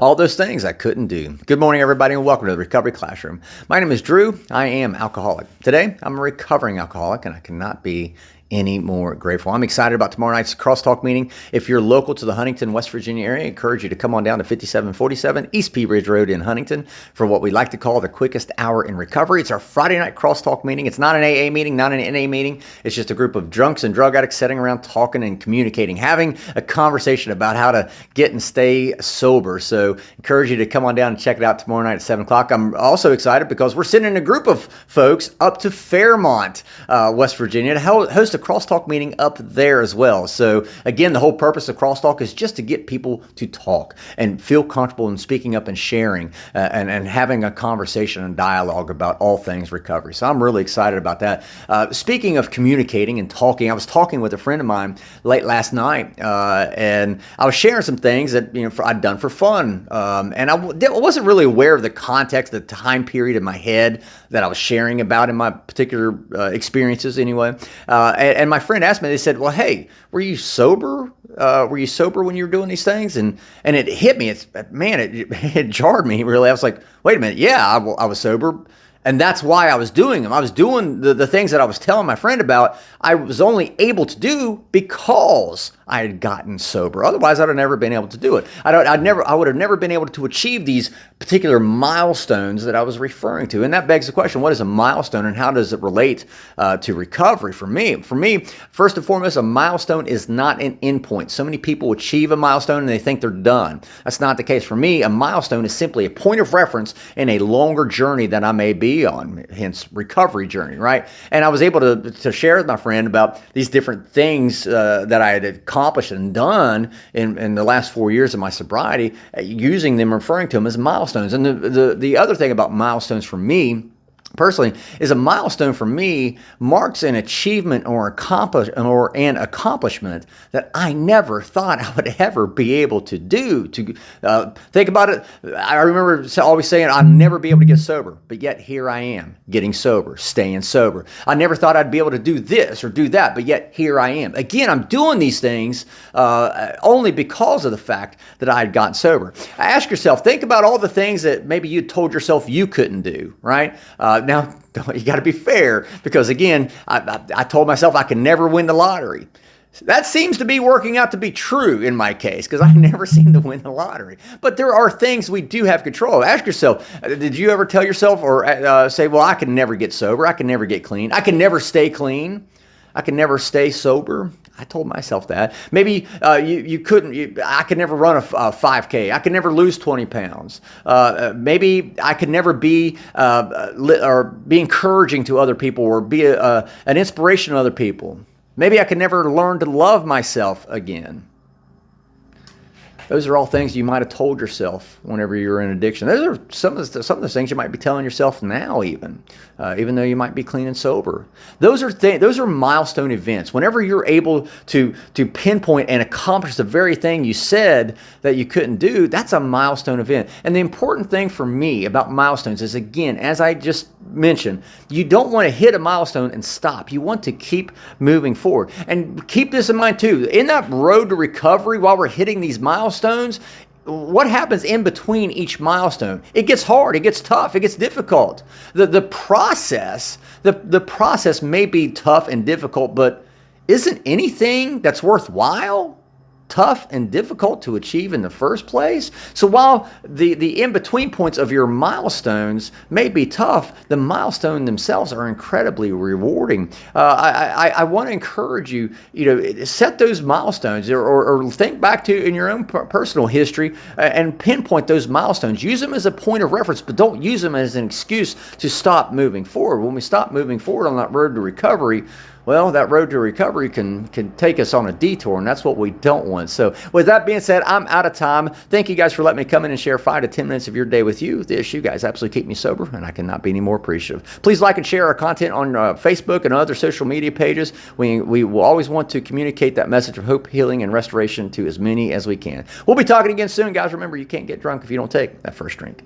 All those things I couldn't do. Good morning, everybody, and welcome to the Recovery Classroom. My name is Drew. I am alcoholic. Today, I'm a recovering alcoholic, and I cannot be any more grateful. I'm excited about tomorrow night's Crosstalk meeting. If you're local to the Huntington, West Virginia area, I encourage you to come on down to 5747 East Pea Ridge Road in Huntington for what we like to call the quickest hour in recovery. It's our Friday night Crosstalk meeting. It's not an AA meeting, not an NA meeting. It's just a group of drunks and drug addicts sitting around talking and communicating, having a conversation about how to get and stay sober. So encourage you to come on down and check it out tomorrow night at 7 o'clock. I'm also excited because we're sending a group of folks up to Fairmont, West Virginia to host a Crosstalk meeting up there as well. So again, the whole purpose of Crosstalk is just to get people to talk and feel comfortable in speaking up and sharing and having a conversation and dialogue about all things recovery. So I'm really excited about that. Speaking of communicating and talking, I was talking with a friend of mine late last night and I was sharing some things that I'd done for fun. And I wasn't really aware of the context, the time period in my head that I was sharing about in my particular experiences anyway. And my friend asked me, they said, well, hey, were you sober? Were you sober when you were doing these things? And it hit me. It jarred me really. I was like, wait a minute. Yeah, I was sober. And that's why I was doing them. I was doing the things that I was telling my friend about. I was only able to do because I had gotten sober. Otherwise, I'd have never been able to do it. I would have never been able to achieve these particular milestones that I was referring to. And that begs the question, what is a milestone and how does it relate to recovery for me? For me, first and foremost, a milestone is not an endpoint. So many people achieve a milestone and they think they're done. That's not the case. For me, a milestone is simply a point of reference in a longer journey that I may be on, hence recovery journey, right? And I was able to share with my friend about these different things that I had accomplished and done in the last 4 years of my sobriety, using them, referring to them as milestones. And the other thing about milestones for me personally is a milestone for me marks an achievement or an accomplishment that I never thought I would ever be able to do. Think about it. I remember always saying I'd never be able to get sober, but yet here I am getting sober, staying sober. I never thought I'd be able to do this or do that, but yet here I am. Again, I'm doing these things only because of the fact that I had gotten sober. Ask yourself, think about all the things that maybe you told yourself you couldn't do, right? Now, you got to be fair because, again, I told myself I could never win the lottery. That seems to be working out to be true in my case because I never seem to win the lottery. But there are things we do have control of. Ask yourself, did you ever tell yourself or say, well, I can never get sober. I can never get clean. I can never stay clean. I can never stay sober. I told myself that. Maybe you couldn't. I could never run a 5K. I could never lose 20 pounds. Maybe I could never be encouraging to other people or be an inspiration to other people. Maybe I could never learn to love myself again. Those are all things you might have told yourself whenever you were in addiction. Those are some of the things you might be telling yourself now, even though you might be clean and sober. Those are milestone events. Whenever you're able to pinpoint and accomplish the very thing you said that you couldn't do, that's a milestone event. And the important thing for me about milestones is, again, as I just mentioned, you don't want to hit a milestone and stop. You want to keep moving forward. And keep this in mind too. In that road to recovery, while we're hitting these milestones, what happens in between each milestone? It gets hard, it gets tough, it gets difficult. The process may be tough and difficult, but isn't anything that's worthwhile tough and difficult to achieve in the first place? So while the in-between points of your milestones may be tough, the milestones themselves are incredibly rewarding. I want to encourage you, set those milestones or think back to in your own personal history and pinpoint those milestones. Use them as a point of reference, but don't use them as an excuse to stop moving forward. When we stop moving forward on that road to recovery, well, that road to recovery can take us on a detour, and that's what we don't want. So with that being said, I'm out of time. Thank you guys for letting me come in and share 5 to 10 minutes of your day with you. This, you guys absolutely keep me sober, and I cannot be any more appreciative. Please like and share our content on Facebook and other social media pages. We will always want to communicate that message of hope, healing, and restoration to as many as we can. We'll be talking again soon, guys. Remember, you can't get drunk if you don't take that first drink.